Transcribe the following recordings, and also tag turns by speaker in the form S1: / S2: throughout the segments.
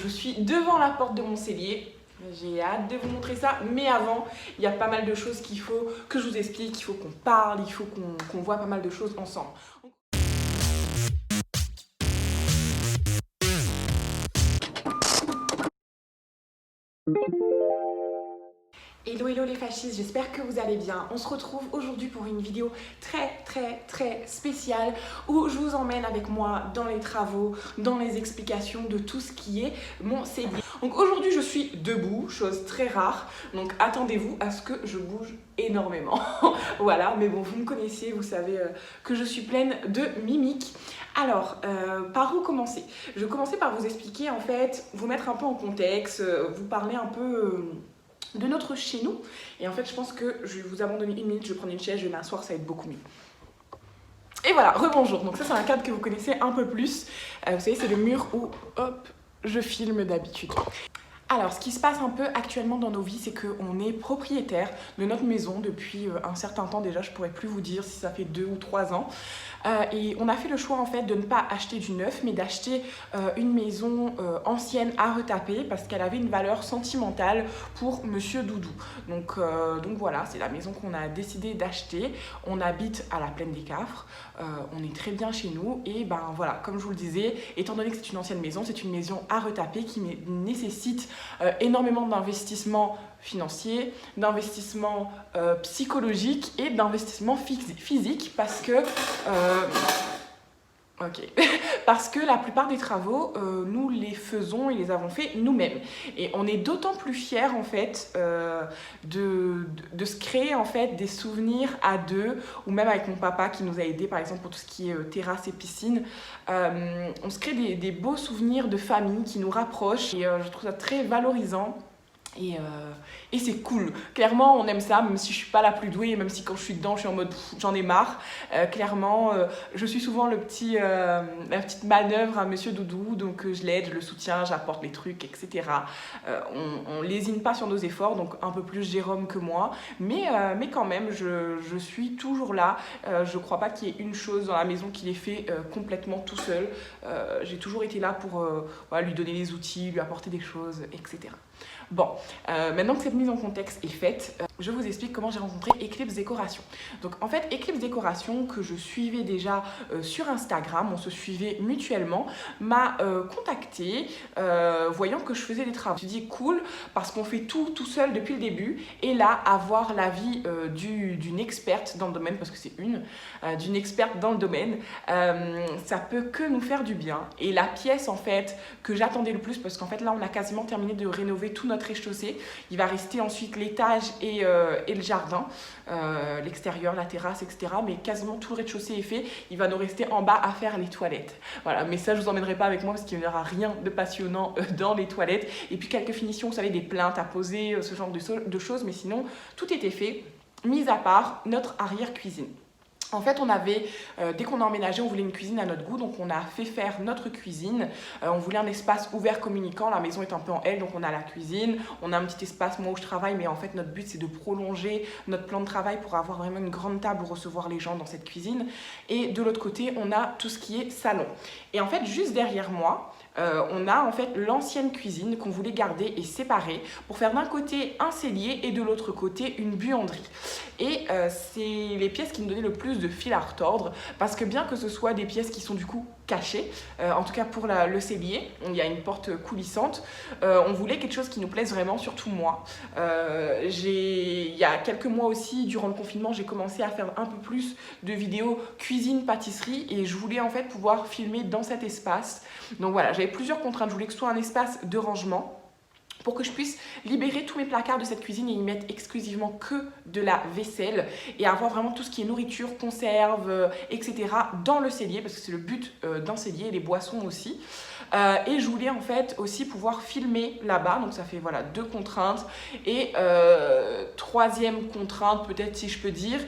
S1: je suis devant la porte de mon cellier. J'ai hâte de vous montrer ça, mais avant, il y a pas mal de choses qu'il faut que je vous explique, il faut qu'on parle, il faut qu'on voit pas mal de choses ensemble. Hello hello les fascistes, j'espère que vous allez bien. On se retrouve aujourd'hui pour une vidéo très spéciale où je vous emmène avec moi dans les travaux, dans les explications de tout ce qui est mon cellier. Donc aujourd'hui je suis debout, chose très rare, donc attendez-vous à ce que je bouge énormément. Voilà, mais bon, vous me connaissez, vous savez que je suis pleine de mimiques. Alors, par où commencer? Je vais commencer par vous expliquer en fait, vous mettre un peu en contexte, vous parler un peu de notre chez nous. Et en fait, je pense que je vais vous abandonner une minute, je vais prendre une chaise, je vais m'asseoir, ça va être beaucoup mieux. Et voilà, rebonjour. Donc ça, c'est un cadre que vous connaissez un peu plus. Vous savez, c'est le mur où, hop, je filme d'habitude. Alors, ce qui se passe un peu actuellement dans nos vies, c'est qu'on est propriétaire de notre maison depuis un certain temps déjà. Je pourrais plus vous dire si ça fait 2 ou 3 ans. Et on a fait le choix en fait de ne pas acheter du neuf, mais d'acheter une maison ancienne à retaper parce qu'elle avait une valeur sentimentale pour Monsieur Doudou. Donc voilà, c'est la maison qu'on a décidé d'acheter. On habite à la Plaine des Cafres. On est très bien chez nous. Et ben voilà, comme je vous le disais, étant donné que c'est une ancienne maison, c'est une maison à retaper qui nécessite énormément d'investissements financiers, d'investissements psychologiques et d'investissements physiques parce que parce que la plupart des travaux, nous les faisons et les avons fait nous-mêmes. Et on est d'autant plus fiers en fait de se créer en fait des souvenirs à deux, ou même avec mon papa qui nous a aidés par exemple pour tout ce qui est terrasse et piscine. On se crée des beaux souvenirs de famille qui nous rapprochent et je trouve ça très valorisant. Et c'est cool. Clairement, on aime ça, même si je suis pas la plus douée, même si quand je suis dedans, je suis en mode j'en ai marre. Clairement, je suis souvent la petite manœuvre à Monsieur Doudou, donc je l'aide, je le soutiens, j'apporte les trucs, etc. On lésine pas sur nos efforts, donc un peu plus Jérôme que moi, mais quand même, je suis toujours là. Je crois pas qu'il y ait une chose dans la maison qu'il ait fait complètement tout seul. J'ai toujours été là pour voilà, lui donner les outils, lui apporter des choses, etc. Bon, maintenant que cette mise en contexte est faite, je vous explique comment j'ai rencontré Eclipse Décoration. Donc en fait, Eclipse Décoration, que je suivais déjà sur Instagram, on se suivait mutuellement, m'a contactée voyant que je faisais des travaux. Je me suis dit cool, parce qu'on fait tout seul depuis le début, et là, avoir l'avis d'une experte dans le domaine, parce que c'est d'une experte dans le domaine, ça peut que nous faire du bien. Et la pièce en fait que j'attendais le plus, parce qu'en fait là on a quasiment terminé de rénover tout notre rez-de-chaussée. Il va rester ensuite l'étage et le jardin, l'extérieur, la terrasse, etc. Mais quasiment tout le rez-de-chaussée est fait. Il va nous rester en bas à faire les toilettes. Voilà, mais ça je vous emmènerai pas avec moi parce qu'il n'y aura rien de passionnant dans les toilettes. Et puis quelques finitions, vous savez, des plaintes à poser, ce genre de choses. Mais sinon, tout était fait, mis à part notre arrière-cuisine. En fait, on avait, dès qu'on a emménagé, on voulait une cuisine à notre goût, donc on a fait faire notre cuisine. On voulait un espace ouvert communicant, la maison est un peu en L, donc on a la cuisine, on a un petit espace, moi où je travaille, mais en fait notre but c'est de prolonger notre plan de travail pour avoir vraiment une grande table où recevoir les gens dans cette cuisine. Et de l'autre côté, on a tout ce qui est salon. Et en fait, juste derrière moi, on a en fait l'ancienne cuisine qu'on voulait garder et séparer pour faire d'un côté un cellier et de l'autre côté une buanderie. Et c'est les pièces qui nous donnaient le plus de fil à retordre parce que bien que ce soit des pièces qui sont du coup cachées, en tout cas pour le cellier, il y a une porte coulissante, on voulait quelque chose qui nous plaise vraiment, surtout moi. Il y a quelques mois aussi, durant le confinement, j'ai commencé à faire un peu plus de vidéos cuisine-pâtisserie et je voulais en fait pouvoir filmer dans cet espace. Donc voilà, j'avais plusieurs contraintes. Je voulais que ce soit un espace de rangement pour que je puisse libérer tous mes placards de cette cuisine et y mettre exclusivement que de la vaisselle et avoir vraiment tout ce qui est nourriture, conserve, etc. dans le cellier parce que c'est le but d'un cellier et les boissons aussi. Et je voulais en fait aussi pouvoir filmer là-bas, donc ça fait voilà 2 contraintes. Et troisième contrainte, peut-être si je peux dire,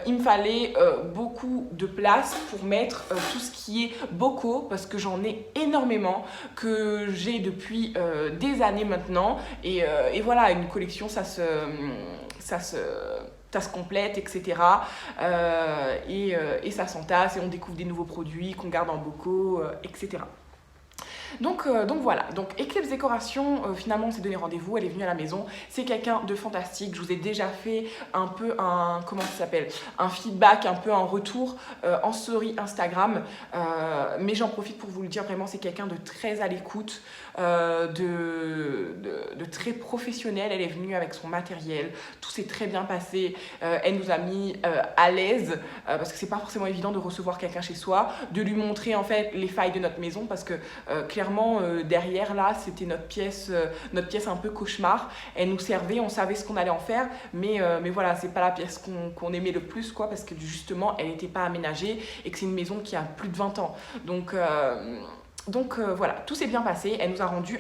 S1: il me fallait beaucoup de place pour mettre tout ce qui est bocaux parce que j'en ai énormément, que j'ai depuis des années maintenant. Et voilà, une collection, ça se complète, etc. Et ça s'entasse et on découvre des nouveaux produits qu'on garde en bocaux, etc. Donc voilà, donc Eclipse Décoration, finalement on s'est donné rendez-vous, elle est venue à la maison, c'est quelqu'un de fantastique, je vous ai déjà fait un peu comment ça s'appelle, un feedback, un peu un retour en story Instagram, mais j'en profite pour vous le dire, vraiment c'est quelqu'un de très à l'écoute, de très professionnel, elle est venue avec son matériel, tout s'est très bien passé, elle nous a mis à l'aise, parce que c'est pas forcément évident de recevoir quelqu'un chez soi, de lui montrer en fait les failles de notre maison, parce que clairement derrière là c'était notre pièce un peu cauchemar, elle nous servait, on savait ce qu'on allait en faire, mais voilà, c'est pas la pièce qu'on aimait le plus quoi, parce que justement elle n'était pas aménagée et que c'est une maison qui a plus de 20 ans, donc voilà, tout s'est bien passé. Elle nous a rendu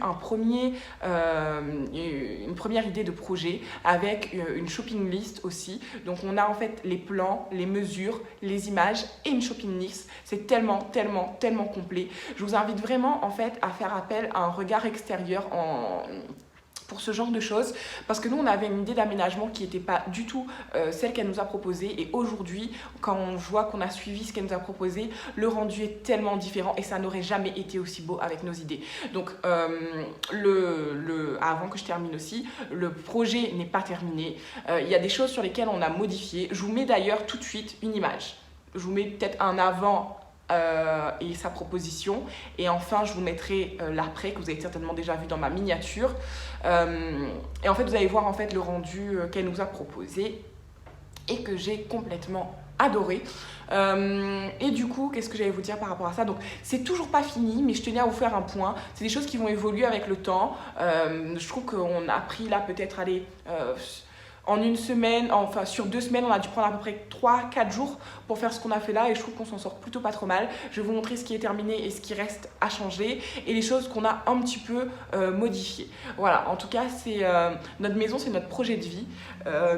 S1: une première idée de projet avec une shopping list aussi. Donc on a en fait les plans, les mesures, les images et une shopping list. C'est tellement, tellement, tellement complet. Je vous invite vraiment en fait à faire appel à un regard extérieur pour ce genre de choses, parce que nous on avait une idée d'aménagement qui n'était pas du tout celle qu'elle nous a proposée, et aujourd'hui quand on voit qu'on a suivi ce qu'elle nous a proposé, le rendu est tellement différent et ça n'aurait jamais été aussi beau avec nos idées. Donc avant que je termine aussi, le projet n'est pas terminé, il y a des choses sur lesquelles on a modifié. Je vous mets d'ailleurs tout de suite une image, je vous mets peut-être un avant et sa proposition, et enfin je vous mettrai l'après que vous avez certainement déjà vu dans ma miniature, et en fait vous allez voir en fait le rendu qu'elle nous a proposé et que j'ai complètement adoré. Et du coup, qu'est-ce que j'allais vous dire par rapport à ça? Donc c'est toujours pas fini, mais je tenais à vous faire un point. C'est des choses qui vont évoluer avec le temps. Je trouve qu'on a pris là peut-être en une semaine, enfin sur 2 semaines, on a dû prendre à peu près 3-4 jours pour faire ce qu'on a fait là, et je trouve qu'on s'en sort plutôt pas trop mal. Je vais vous montrer ce qui est terminé et ce qui reste à changer, et les choses qu'on a un petit peu modifiées. Voilà, en tout cas, notre maison, c'est notre projet de vie.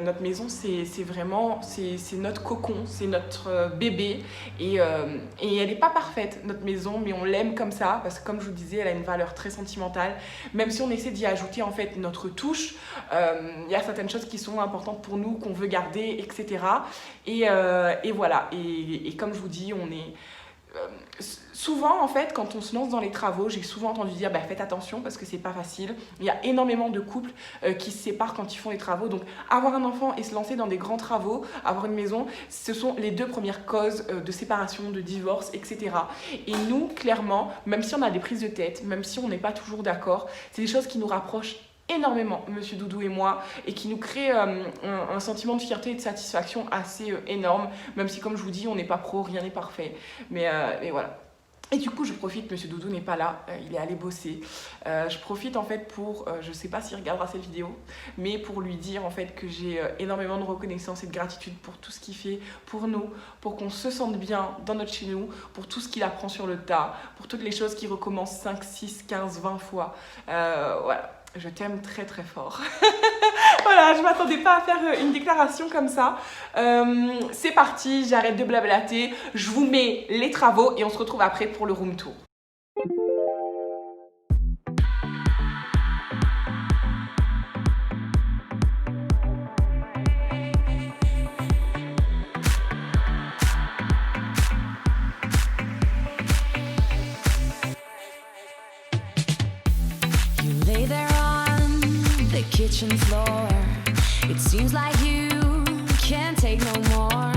S1: Notre maison, c'est vraiment, c'est notre cocon, c'est notre bébé, et elle n'est pas parfaite, notre maison, mais on l'aime comme ça, parce que comme je vous disais, elle a une valeur très sentimentale, même si on essaie d'y ajouter en fait notre touche. Il y a certaines choses qui sont importantes pour nous, qu'on veut garder, etc. Et voilà, et comme je vous dis, on est... souvent en fait quand on se lance dans les travaux, j'ai souvent entendu dire faites attention parce que c'est pas facile. Il y a énormément de couples qui se séparent quand ils font les travaux, donc avoir un enfant et se lancer dans des grands travaux, avoir une maison, ce sont les 2 premières causes de séparation, de divorce, etc. Et nous clairement, même si on a des prises de tête, même si on n'est pas toujours d'accord, c'est des choses qui nous rapprochent énormément, Monsieur Doudou et moi, et qui nous crée un sentiment de fierté et de satisfaction assez énorme, même si comme je vous dis, on n'est pas pro, rien n'est parfait, mais voilà. Et du coup, je profite, Monsieur Doudou n'est pas là, il est allé bosser. Je profite en fait pour, je sais pas s'il regardera cette vidéo, mais pour lui dire en fait que j'ai énormément de reconnaissance et de gratitude pour tout ce qu'il fait pour nous, pour qu'on se sente bien dans notre chez nous, pour tout ce qu'il apprend sur le tas, pour toutes les choses qu'il recommence 5, 6, 15, 20 fois. Voilà. Je t'aime très très fort. Voilà, je m'attendais pas à faire une déclaration comme ça. C'est parti, j'arrête de blablater. Je vous mets les travaux et on se retrouve après pour le room tour.
S2: You lay there on the kitchen floor. It seems like you can't take no more.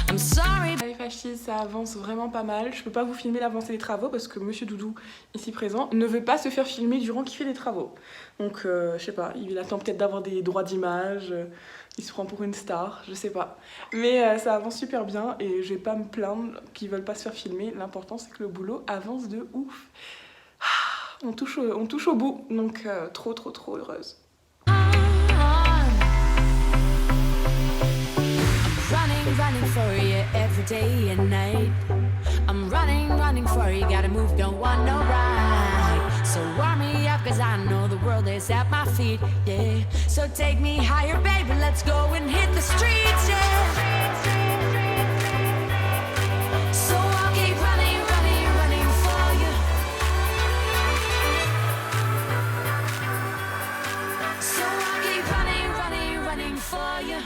S2: I'm sorry.
S1: Allez Fachis, ça avance vraiment pas mal. Je peux pas vous filmer l'avancée des travaux parce que Monsieur Doudou, ici présent, ne veut pas se faire filmer durant qu'il fait les travaux. Donc je sais pas, il attend peut-être d'avoir des droits d'image, il se prend pour une star, je sais pas. Mais ça avance super bien et je vais pas me plaindre qu'ils veulent pas se faire filmer. L'important c'est que le boulot avance de ouf. On touche au bout, donc trop heureuse.
S2: Running for you every day and night. I'm running for you, gotta move, don't want no ride. So warm me up, cause I know the world is at my feet, yeah. So take me higher, baby, let's go and hit the streets, yeah. So I'll keep running for you. So I'll keep running for you.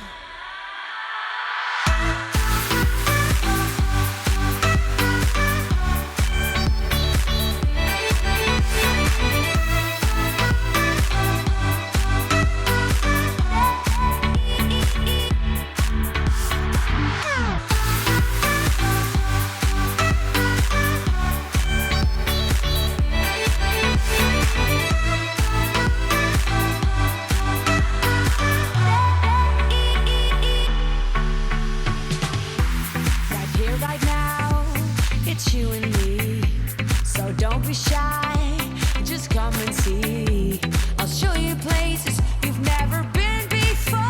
S2: and see. I'll show you places you've never been before.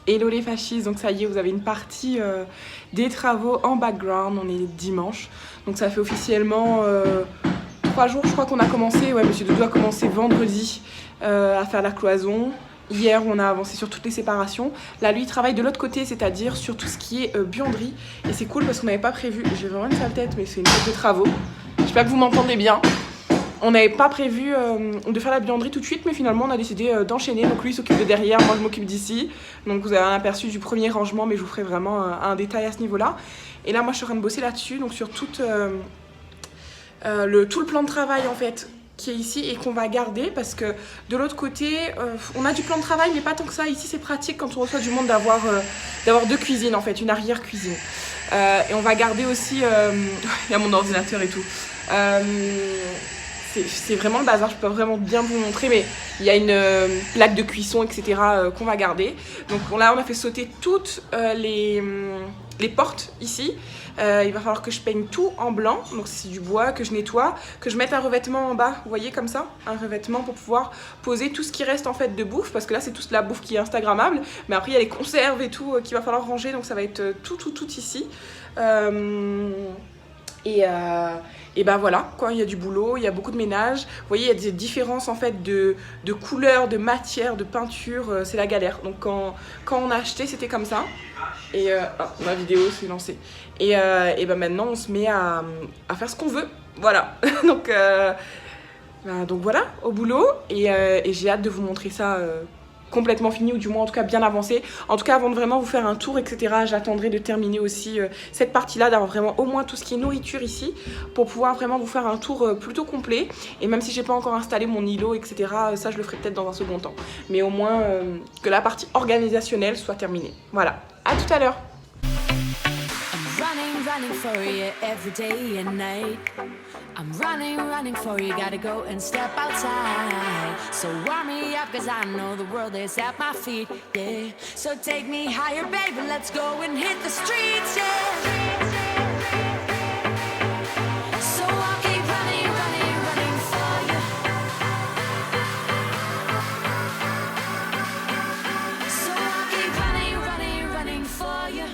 S1: Hello les fascistes, donc ça y est, vous avez une partie des travaux en background, on est dimanche, donc ça fait officiellement 3 jours je crois qu'on a commencé, ouais monsieur Doudou a commencé vendredi à faire la cloison. Hier on a avancé sur toutes les séparations, là lui il travaille de l'autre côté, c'est-à-dire sur tout ce qui est buanderie, et c'est cool parce qu'on n'avait pas prévu, j'ai vraiment une sale tête mais c'est une tête de travaux, j'espère que vous m'entendez bien. On n'avait pas prévu de faire la buanderie tout de suite, mais finalement on a décidé d'enchaîner. Donc lui il s'occupe de derrière, moi je m'occupe d'ici. Donc vous avez un aperçu du premier rangement, mais je vous ferai vraiment un détail à ce niveau-là. Et là moi je suis en train de bosser là-dessus, donc sur tout le plan de travail en fait qui est ici et qu'on va garder, parce que de l'autre côté on a du plan de travail mais pas tant que ça. Ici c'est pratique quand on reçoit du monde d'avoir 2 cuisines en fait, une arrière cuisine. Et on va garder aussi, il y a mon ordinateur et tout. C'est vraiment le bazar, je peux vraiment bien vous montrer, mais il y a une plaque de cuisson, etc. Qu'on va garder. Donc là, on a fait sauter toutes les portes ici. Il va falloir que je peigne tout en blanc, donc c'est du bois, que je nettoie, que je mette un revêtement en bas, vous voyez comme ça, un revêtement pour pouvoir poser tout ce qui reste en fait de bouffe, parce que là c'est toute la bouffe qui est instagrammable, mais après il y a les conserves et tout qu'il va falloir ranger, donc ça va être tout ici. Et ben voilà, quoi, il y a du boulot, il y a beaucoup de ménage. Vous voyez, il y a des différences en fait de couleurs, de matière, de peinture, c'est la galère. Donc quand on a acheté, c'était comme ça. Et ma vidéo s'est lancée. Et ben maintenant, on se met à faire ce qu'on veut. Voilà. donc voilà, au boulot. Et j'ai hâte de vous montrer ça complètement fini, ou du moins en tout cas bien avancé. En tout cas, avant de vraiment vous faire un tour, etc., j'attendrai de terminer aussi cette partie-là, d'avoir vraiment au moins tout ce qui est nourriture ici, pour pouvoir vraiment vous faire un tour plutôt complet. Et même si j'ai pas encore installé mon îlot, etc., ça je le ferai peut-être dans un second temps. Mais au moins que la partie organisationnelle soit terminée. Voilà, à tout à l'heure.
S2: Running for you every day and night. I'm running for you, gotta go and step outside. So warm me up, cause I know the world is at my feet, yeah. So take me higher, baby, let's go and hit the streets, yeah. So I'll keep running for you. So I'll keep running for you.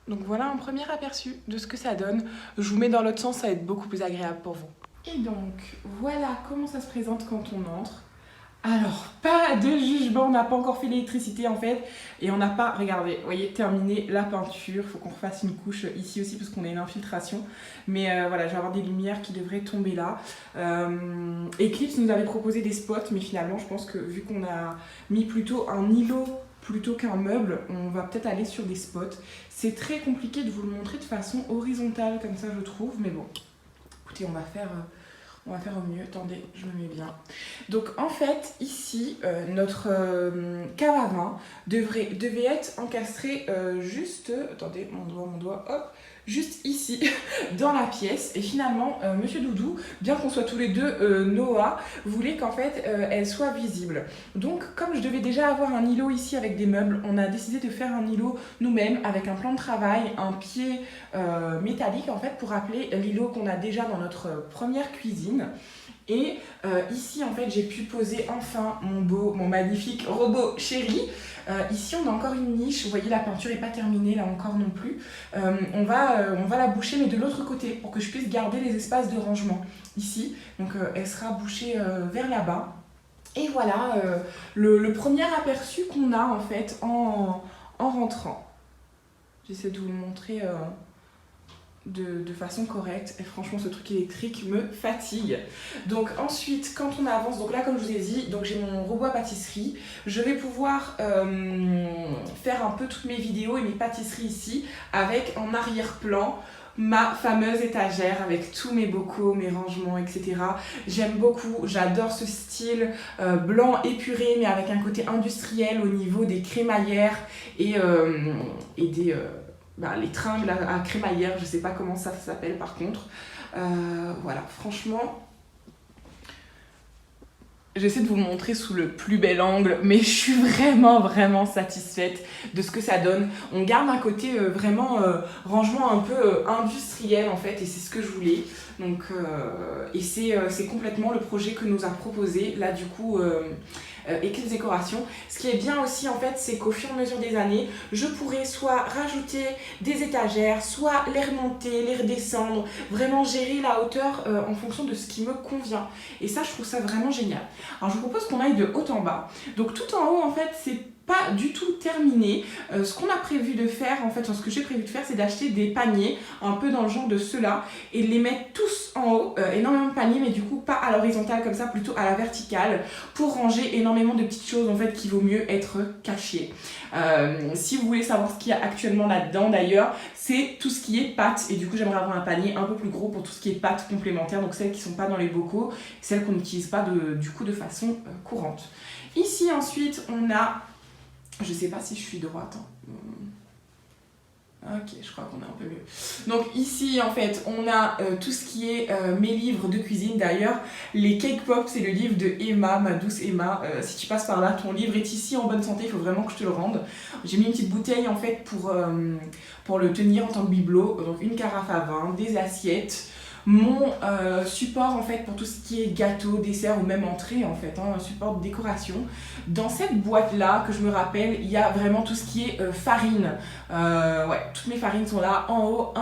S1: Donc voilà un premier aperçu de ce que ça donne. Je vous mets dans l'autre sens, ça va être beaucoup plus agréable pour vous. Et donc voilà comment ça se présente quand on entre. Alors, pas de jugement, on n'a pas encore fait l'électricité en fait, et on n'a pas, regardez, vous voyez, terminé la peinture. Il faut qu'on refasse une couche ici aussi parce qu'on a une infiltration, mais voilà, je vais avoir des lumières qui devraient tomber là. Eclipse nous avait proposé des spots, mais finalement je pense que vu qu'on a mis plutôt un îlot plutôt qu'un meuble, on va peut-être aller sur des spots. C'est très compliqué de vous le montrer de façon horizontale comme ça je trouve, mais bon, écoutez, on va faire au mieux. Attendez, je me mets bien. Donc en fait, ici, notre cave à vin devait être encastré juste... attendez, mon doigt, hop, juste ici, dans la pièce. Et finalement, Monsieur Doudou, bien qu'on soit tous les deux Noah, voulait qu'en fait, elle soit visible. Donc, comme je devais déjà avoir un îlot ici avec des meubles, on a décidé de faire un îlot nous-mêmes avec un plan de travail, un pied métallique en fait, pour rappeler l'îlot qu'on a déjà dans notre première cuisine. Et ici en fait j'ai pu poser enfin mon magnifique robot chéri. Ici on a encore une niche, vous voyez la peinture n'est pas terminée là encore non plus. On va la boucher mais de l'autre côté pour que je puisse garder les espaces de rangement ici. Donc elle sera bouchée vers là-bas. Et voilà le premier aperçu qu'on a en fait en rentrant. J'essaie de vous le montrer de façon correcte. Et franchement, ce truc électrique me fatigue. Donc ensuite, quand on avance, donc là, comme je vous ai dit, donc j'ai mon robot à pâtisserie. Je vais pouvoir faire un peu toutes mes vidéos et mes pâtisseries ici, avec en arrière-plan ma fameuse étagère avec tous mes bocaux, mes rangements, etc. J'aime beaucoup, j'adore ce style blanc épuré, mais avec un côté industriel au niveau des crémaillères et des... les tringles à crémaillère, je sais pas comment ça s'appelle par contre. Voilà, franchement, j'essaie de vous le montrer sous le plus bel angle, mais je suis vraiment satisfaite de ce que ça donne. On garde un côté vraiment rangement un peu industriel en fait, et c'est ce que je voulais. Donc, et c'est complètement le projet que nous a proposé là du coup Eclipse Décoration. Ce qui est bien aussi en fait, c'est qu'au fur et à mesure des années, je pourrais soit rajouter des étagères, soit les remonter, les redescendre, vraiment gérer la hauteur en fonction de ce qui me convient. Et ça, je trouve ça vraiment génial. Alors je vous propose qu'on aille de haut en bas. Donc tout en haut en fait, c'est pas du tout terminé. Ce qu'on a prévu de faire, en fait, ce que j'ai prévu de faire, c'est d'acheter des paniers, un peu dans le genre de ceux-là, et de les mettre tous en haut, énormément de paniers, mais du coup pas à l'horizontale comme ça, plutôt à la verticale, pour ranger énormément de petites choses, en fait, qu'il vaut mieux être cachées. Si vous voulez savoir ce qu'il y a actuellement là-dedans, d'ailleurs, c'est tout ce qui est pâtes, et du coup j'aimerais avoir un panier un peu plus gros pour tout ce qui est pâtes complémentaires, donc celles qui sont pas dans les bocaux, celles qu'on n'utilise pas du coup de façon courante. Ici ensuite, on a... Je sais pas si je suis droite. Ok, je crois qu'on est un peu mieux. Donc ici, en fait, on a tout ce qui est mes livres de cuisine. D'ailleurs, les Cake Pop, c'est le livre de Emma, ma douce Emma. Si tu passes par là, ton livre est ici en bonne santé, il faut vraiment que je te le rende. J'ai mis une petite bouteille, en fait, pour le tenir en tant que bibelot. Donc une carafe à vin, des assiettes. Mon support en fait pour tout ce qui est gâteau, dessert ou même entrée en fait, un support de décoration. Dans cette boîte là que je me rappelle, il y a vraiment tout ce qui est farine. Ouais, toutes mes farines sont là. En haut,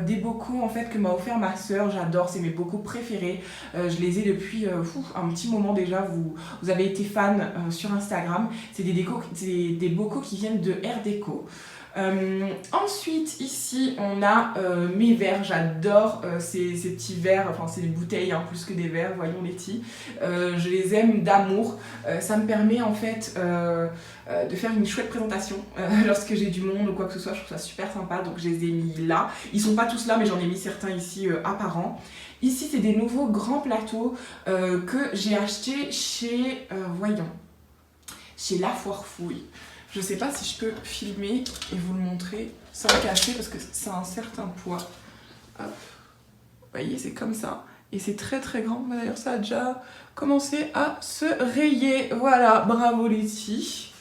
S1: des bocaux en fait que m'a offert ma soeur, j'adore, c'est mes bocaux préférés. Je les ai depuis un petit moment déjà, vous avez été fan sur Instagram. C'est des bocaux qui viennent de Air Déco. Ensuite ici on a mes verres, j'adore ces petits verres, enfin c'est des bouteilles plus que des verres, voyons les petits, je les aime d'amour, ça me permet en fait de faire une chouette présentation lorsque j'ai du monde ou quoi que ce soit, je trouve ça super sympa, donc je les ai mis là, ils sont pas tous là mais j'en ai mis certains ici apparents. Ici c'est des nouveaux grands plateaux que j'ai achetés chez, chez La Foire Fouille. Je sais pas si je peux filmer et vous le montrer sans le casser parce que ça a un certain poids. Hop. Vous voyez, c'est comme ça. Et c'est très grand. D'ailleurs, ça a déjà commencé à se rayer. Voilà, bravo Letty.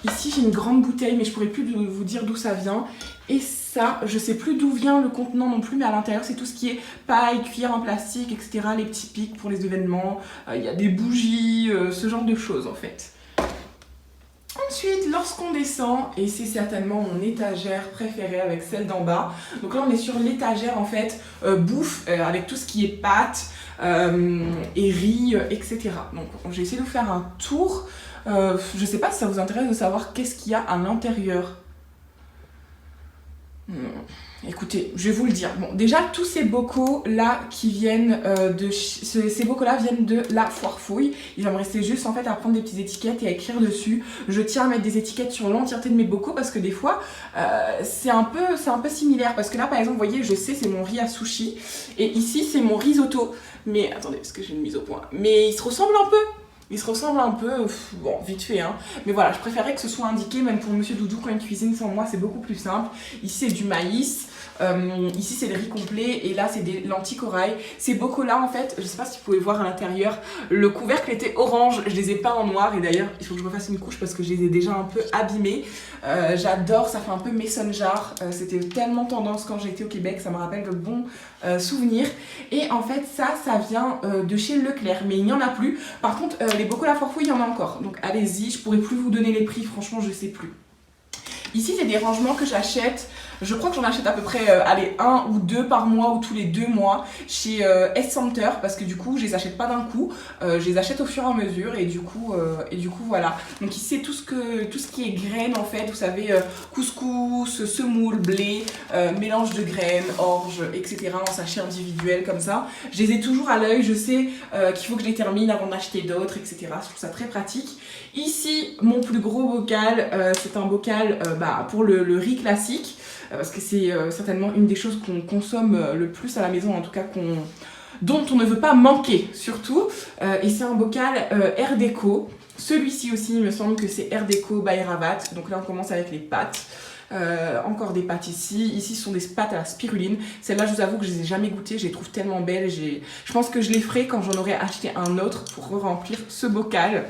S1: Ici, j'ai une grande bouteille, mais je pourrais plus vous dire d'où ça vient. Et ça, je sais plus d'où vient le contenant non plus, mais à l'intérieur, c'est tout ce qui est paille, cuillère en plastique, etc. Les petits pics pour les événements. Il y a des bougies, ce genre de choses en fait. Ensuite, lorsqu'on descend, et c'est certainement mon étagère préférée avec celle d'en bas, donc là on est sur l'étagère en fait bouffe, avec tout ce qui est pâtes et riz, etc. Donc j'ai essayé de vous faire un tour, je sais pas si ça vous intéresse de savoir qu'est-ce qu'il y a à l'intérieur. Écoutez, je vais vous le dire. Bon, déjà, tous ces bocaux-là qui viennent ces bocaux-là viennent de La Foire Fouille. Il va me rester juste en fait à prendre des petites étiquettes et à écrire dessus. Je tiens à mettre des étiquettes sur l'entièreté de mes bocaux parce que des fois, c'est un peu similaire. Parce que là, par exemple, vous voyez, je sais, c'est mon riz à sushi. Et ici, c'est mon risotto. Mais attendez, parce que j'ai une mise au point. Mais ils se ressemblent un peu. Ils se ressemblent un peu, bon, vite fait, hein. Mais voilà, je préférerais que ce soit indiqué, même pour Monsieur Doudou, quand il cuisine sans moi, c'est beaucoup plus simple. Ici, c'est du maïs. Ici c'est le riz complet et là c'est des lentilles corail. Ces bocaux là en fait, je sais pas si vous pouvez voir à l'intérieur, le couvercle était orange, je les ai peints en noir et d'ailleurs il faut que je refasse une couche parce que je les ai déjà un peu abîmés. J'adore, ça fait un peu mason jar, c'était tellement tendance quand j'étais au Québec, ça me rappelle de bons souvenirs. Et en fait ça vient de chez Leclerc, mais il n'y en a plus. Par contre les bocaux La Foire Fouille il y en a encore, donc allez-y, je pourrais plus vous donner les prix, franchement je sais plus. Ici, c'est des rangements que j'achète Je crois que j'en achète à peu près allez, 1 ou 2 par mois ou tous les 2 mois chez S-Center parce que du coup je les achète pas d'un coup, je les achète au fur et à mesure et du coup voilà. Donc ici c'est tout ce qui est graines en fait, vous savez, couscous, semoule, blé, mélange de graines, orge, etc. en sachet individuel comme ça. Je les ai toujours à l'œil, je sais qu'il faut que je les termine avant d'acheter d'autres, etc. Je trouve ça très pratique. Ici, mon plus gros bocal, c'est un bocal pour le riz classique, parce que c'est certainement une des choses qu'on consomme le plus à la maison, en tout cas dont on ne veut pas manquer, surtout. Et c'est un bocal Air Déco. Celui-ci aussi, il me semble que c'est Air Déco by Ravat. Donc là, on commence avec les pâtes. Encore des pâtes ici. Ici, ce sont des pâtes à la spiruline. Celles-là, je vous avoue que je les ai jamais goûtées. Je les trouve tellement belles. Je pense que je les ferai quand j'en aurai acheté un autre pour remplir ce bocal.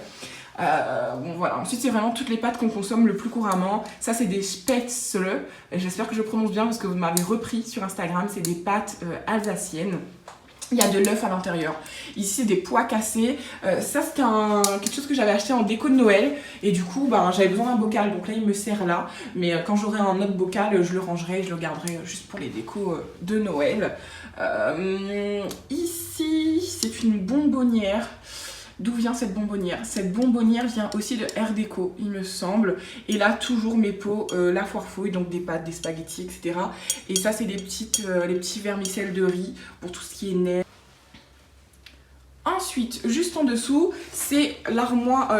S1: Bon voilà, ensuite c'est vraiment toutes les pâtes qu'on consomme le plus couramment. Ça c'est des spätzle, j'espère que je prononce bien parce que vous m'avez repris sur Instagram. C'est des pâtes alsaciennes. Il y a de l'œuf à l'intérieur. Ici c'est des pois cassés. Ça c'était quelque chose que j'avais acheté en déco de Noël. Et du coup j'avais besoin d'un bocal. Donc là il me sert là. Mais quand j'aurai un autre bocal je le rangerai. Je le garderai juste pour les décos de Noël. Ici c'est une bonbonnière. D'où vient cette bonbonnière? Cette bonbonnière vient aussi de Air Déco, il me semble. Et là, toujours mes pots, la foire fouille, donc des pâtes, des spaghettis, etc. Et ça, c'est les petits vermicelles de riz pour tout ce qui est neige. Ensuite, juste en dessous, c'est l'armoire,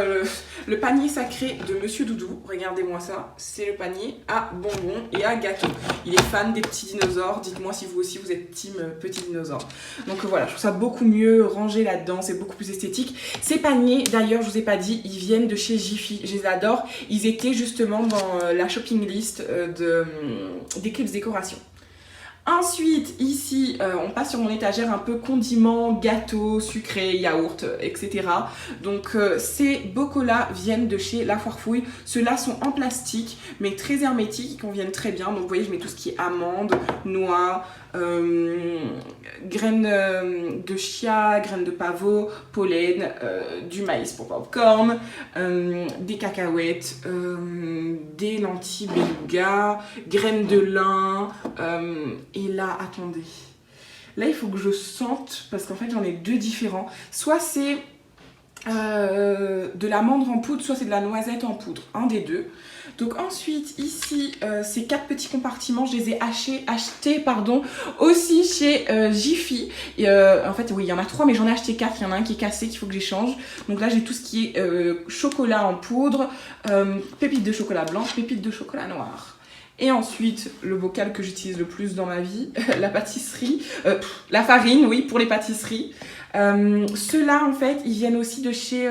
S1: le panier sacré de Monsieur Doudou. Regardez-moi ça, c'est le panier à bonbons et à gâteaux. Il est fan des petits dinosaures. Dites-moi si vous aussi vous êtes team petits dinosaures. Donc voilà, je trouve ça beaucoup mieux rangé là-dedans, c'est beaucoup plus esthétique. Ces paniers, d'ailleurs, je vous ai pas dit, ils viennent de chez Jiffy. Je les adore. Ils étaient justement dans la shopping list d'Eclipse Décoration. Ensuite, ici, on passe sur mon étagère un peu condiments, gâteaux, sucrés, yaourts, etc. Donc, ces bocaux-là viennent de chez La Foire Fouille. Ceux-là sont en plastique, mais très hermétiques, ils conviennent très bien. Donc, vous voyez, je mets tout ce qui est amandes, noix, graines de chia, graines de pavot, pollen, du maïs pour popcorn, des cacahuètes, des lentilles beluga, graines de lin, et là, attendez. Là, il faut que je sente, parce qu'en fait, j'en ai 2 différents. Soit c'est de l'amande en poudre, soit c'est de la noisette en poudre. Un des 2. Donc ensuite, ici, ces 4 petits compartiments, je les ai achetés aussi chez Jiffy. En fait, oui, il y en a 3, mais j'en ai acheté 4. Il y en a un qui est cassé, qu'il faut que j'échange. Donc là, j'ai tout ce qui est chocolat en poudre, pépites de chocolat blanche, pépites de chocolat noir. Et ensuite, le bocal que j'utilise le plus dans ma vie, la pâtisserie, la farine, oui, pour les pâtisseries. Ceux-là, en fait, ils viennent aussi de chez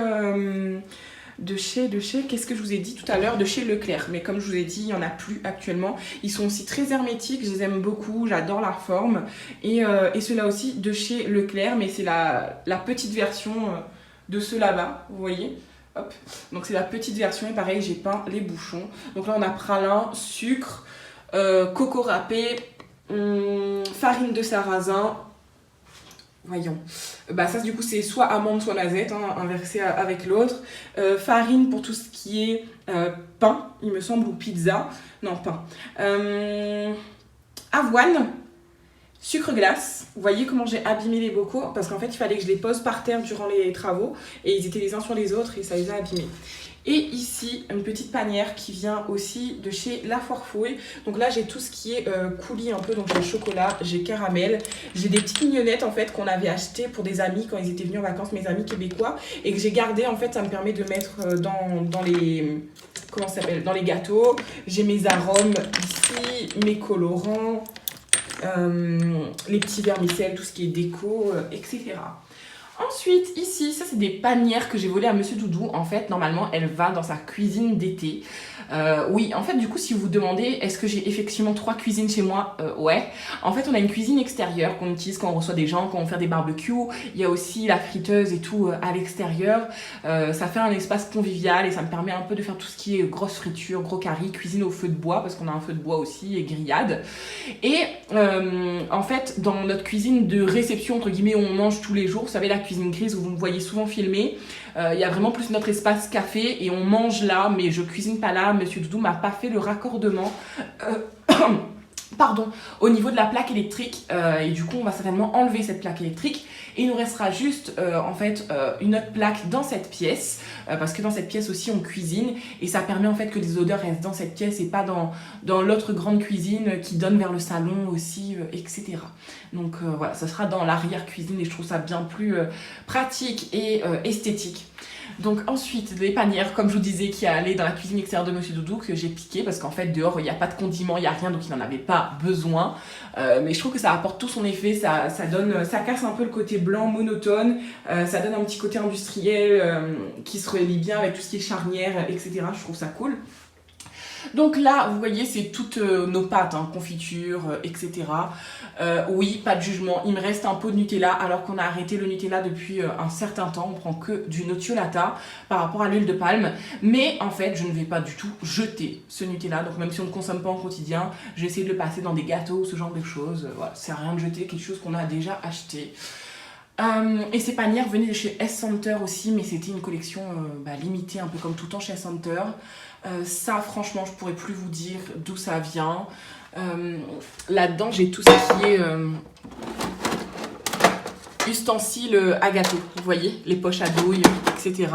S1: qu'est-ce que je vous ai dit tout à l'heure, de chez Leclerc. Mais comme je vous ai dit, il n'y en a plus actuellement. Ils sont aussi très hermétiques, je les aime beaucoup, j'adore la forme. Et ceux-là aussi de chez Leclerc, mais c'est la petite version de ceux là-bas, vous voyez. Hop. Donc c'est la petite version et pareil, j'ai peint les bouchons. Donc là on a pralin, sucre, coco râpé, farine de sarrasin. Voyons. Ça du coup c'est soit amande soit noisette, inversé avec l'autre. Farine pour tout ce qui est pain, il me semble, ou pizza. Non, pain. Avoine. Sucre glace, vous voyez comment j'ai abîmé les bocaux parce qu'en fait il fallait que je les pose par terre durant les travaux et ils étaient les uns sur les autres et ça les a abîmés. Et ici une petite panière qui vient aussi de chez La Foire Fouille. Donc là j'ai tout ce qui est coulis un peu, donc j'ai chocolat, j'ai caramel, j'ai des petites mignonnettes en fait qu'on avait achetées pour des amis quand ils étaient venus en vacances, mes amis québécois, et que j'ai gardé en fait, ça me permet de mettre dans les... comment ça s'appelle, dans les gâteaux. J'ai mes arômes ici, mes colorants. Les petits vermicelles, tout ce qui est déco, etc. Ensuite, ici, ça c'est des panières que j'ai volées à Monsieur Doudou. En fait, normalement, elle va dans sa cuisine d'été. Oui, en fait, du coup, si vous vous demandez, est-ce que j'ai effectivement 3 cuisines chez moi? Ouais. En fait, on a une cuisine extérieure qu'on utilise quand on reçoit des gens, quand on fait des barbecues. Il y a aussi la friteuse et tout à l'extérieur. Ça fait un espace convivial et ça me permet un peu de faire tout ce qui est grosse friture, gros curry, cuisine au feu de bois, parce qu'on a un feu de bois aussi, et grillade. Et en fait, dans notre cuisine de réception, entre guillemets, où on mange tous les jours, vous savez, la cuisine grise où vous me voyez souvent filmer, il y a vraiment plus notre espace café et on mange là, mais je cuisine pas là. Monsieur Doudou m'a pas fait le raccordement pardon, au niveau de la plaque électrique, et du coup on va certainement enlever cette plaque électrique et il nous restera juste en fait une autre plaque dans cette pièce, parce que dans cette pièce aussi on cuisine et ça permet en fait que les odeurs restent dans cette pièce et pas dans l'autre grande cuisine qui donne vers le salon aussi, etc. Donc voilà, ça sera dans l'arrière cuisine et je trouve ça bien plus pratique et esthétique. Donc ensuite, les panières, comme je vous disais, qui allaient dans la cuisine extérieure de Monsieur Doudou, que j'ai piqué parce qu'en fait dehors il n'y a pas de condiments, il n'y a rien, donc il n'en avait pas besoin. Mais je trouve que ça apporte tout son effet, ça casse un peu le côté blanc monotone, ça donne un petit côté industriel qui se relie bien avec tout ce qui est charnière, etc. Je trouve ça cool. Donc là, vous voyez, c'est toutes nos pâtes, hein, confiture, etc. Oui, pas de jugement. Il me reste un pot de Nutella alors qu'on a arrêté le Nutella depuis un certain temps. On prend que du Nocciolata par rapport à l'huile de palme. Mais en fait, je ne vais pas du tout jeter ce Nutella. Donc même si on ne consomme pas en quotidien, je vais essayer de le passer dans des gâteaux, ce genre de choses. Voilà, c'est rien de jeter quelque chose qu'on a déjà acheté. Et ces panières venaient de chez S-Center aussi, mais c'était une collection limitée, un peu comme tout le temps chez S-Center. Ça, franchement, je pourrais plus vous dire d'où ça vient. Là-dedans, j'ai tout ce qui est ustensiles à gâteau. Vous voyez, les poches à douille, etc.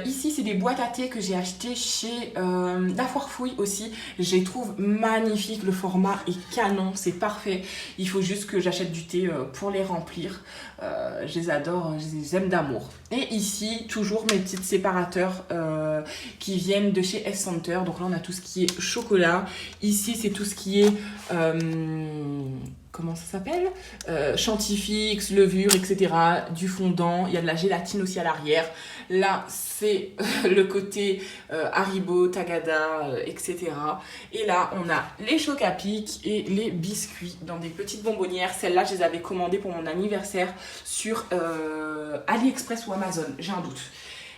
S1: Ici, c'est des boîtes à thé que j'ai achetées chez La Foire Fouille aussi. Je les trouve magnifiques. Le format est canon, c'est parfait. Il faut juste que j'achète du thé pour les remplir. Je les adore, je les aime d'amour. Et ici, toujours mes petits séparateurs qui viennent de chez S-Center. Donc là, on a tout ce qui est chocolat. Ici, c'est tout ce qui est... comment ça s'appelle, chantifix, levure, etc. Du fondant, il y a de la gélatine aussi à l'arrière. Là, c'est le côté Haribo, Tagada, etc. Et là, on a les chocs-à-pic et les biscuits dans des petites bonbonnières. Celles-là, je les avais commandées pour mon anniversaire sur AliExpress ou Amazon, j'ai un doute.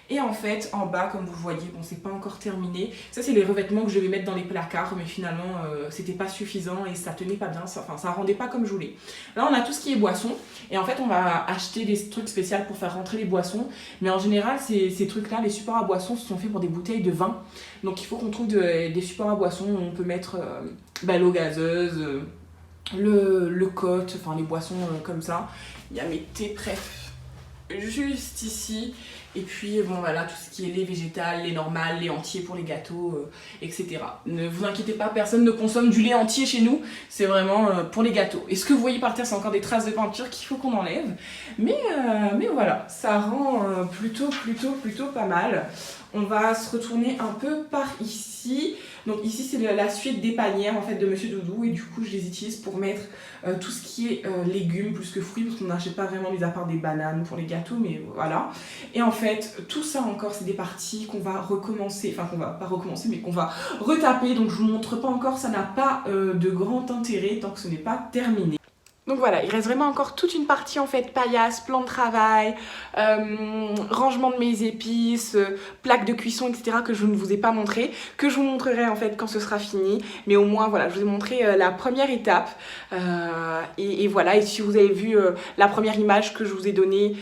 S1: Et en fait, en bas, comme vous voyez, bon, c'est pas encore terminé. Ça, c'est les revêtements que je vais mettre dans les placards, mais finalement, c'était pas suffisant et ça tenait pas bien. Ça rendait pas comme je voulais. Là, on a tout ce qui est boissons. Et en fait, on va acheter des trucs spéciaux pour faire rentrer les boissons. Mais en général, ces trucs-là, les supports à boissons, se sont faits pour des bouteilles de vin. Donc, il faut qu'on trouve des supports à boissons où on peut mettre l'eau gazeuse, le cote, enfin les boissons comme ça. Il y a mes thés bref juste ici. Et puis bon voilà, tout ce qui est lait végétal, lait normal, lait entier pour les gâteaux, etc. Ne vous inquiétez pas, personne ne consomme du lait entier chez nous, c'est vraiment pour les gâteaux. Et ce que vous voyez par terre, c'est encore des traces de peinture qu'il faut qu'on enlève. Mais voilà, ça rend plutôt pas mal. On va se retourner un peu par ici. Donc ici c'est la suite des panières en fait de Monsieur Doudou et du coup je les utilise pour mettre tout ce qui est légumes plus que fruits parce qu'on n'achète pas vraiment mis à part des bananes pour les gâteaux, mais voilà. Et en fait tout ça encore c'est des parties qu'on va recommencer, enfin qu'on va pas recommencer mais qu'on va retaper, donc je vous montre pas encore, ça n'a pas de grand intérêt tant que ce n'est pas terminé. Donc voilà, il reste vraiment encore toute une partie en fait paillasse, plan de travail, rangement de mes épices, plaques de cuisson, etc. que je ne vous ai pas montré, que je vous montrerai en fait quand ce sera fini. Mais au moins voilà, je vous ai montré la première étape. Et voilà, et si vous avez vu la première image que je vous ai donnée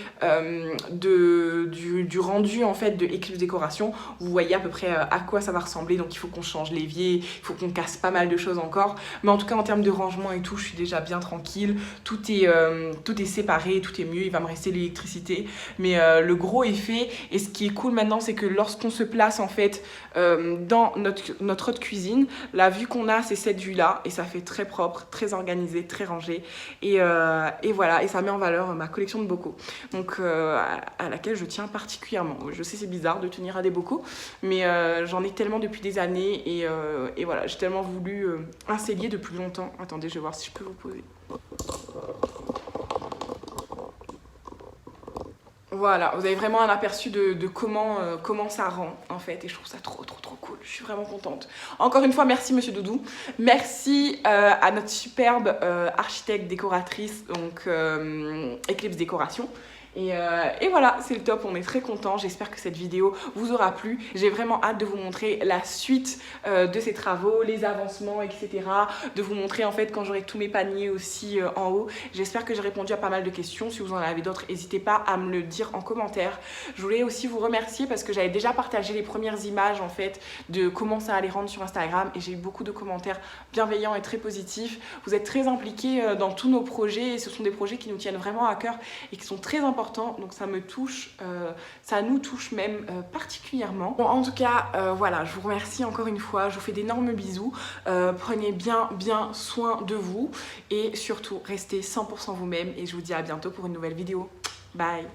S1: du rendu en fait de Eclipse Décoration, vous voyez à peu près à quoi ça va ressembler. Donc il faut qu'on change l'évier, il faut qu'on casse pas mal de choses encore. Mais en tout cas en termes de rangement et tout, je suis déjà bien tranquille. Tout est séparé, tout est mieux, il va me rester l'électricité, mais le gros est fait. Et ce qui est cool maintenant, c'est que lorsqu'on se place en fait dans notre autre cuisine, la vue qu'on a, c'est cette vue là, et ça fait très propre, très organisé, très rangé, et voilà, et ça met en valeur ma collection de bocaux, donc à laquelle je tiens particulièrement. Je sais, c'est bizarre de tenir à des bocaux, mais j'en ai tellement depuis des années, et voilà, j'ai tellement voulu un cellier depuis longtemps. Attendez, je vais voir si je peux vous poser. Voilà, vous avez vraiment un aperçu de comment ça rend en fait, et je trouve ça trop cool, je suis vraiment contente. Encore une fois, merci Monsieur Doudou, merci à notre superbe architecte décoratrice, donc Eclipse Décoration. Et voilà, c'est le top, on est très contents. J'espère que cette vidéo vous aura plu. J'ai vraiment hâte de vous montrer la suite de ces travaux, les avancements, etc. De vous montrer en fait quand j'aurai tous mes paniers aussi en haut. J'espère que j'ai répondu à pas mal de questions. Si vous en avez d'autres, n'hésitez pas à me le dire en commentaire. Je voulais aussi vous remercier parce que j'avais déjà partagé les premières images en fait de comment ça allait rendre sur Instagram et j'ai eu beaucoup de commentaires bienveillants et très positifs. Vous êtes très impliqués dans tous nos projets et ce sont des projets qui nous tiennent vraiment à cœur et qui sont très importants, donc ça me touche, ça nous touche même particulièrement. Bon, en tout cas, voilà, je vous remercie encore une fois, je vous fais d'énormes bisous, prenez bien soin de vous et surtout restez 100% vous-même et je vous dis à bientôt pour une nouvelle vidéo. Bye.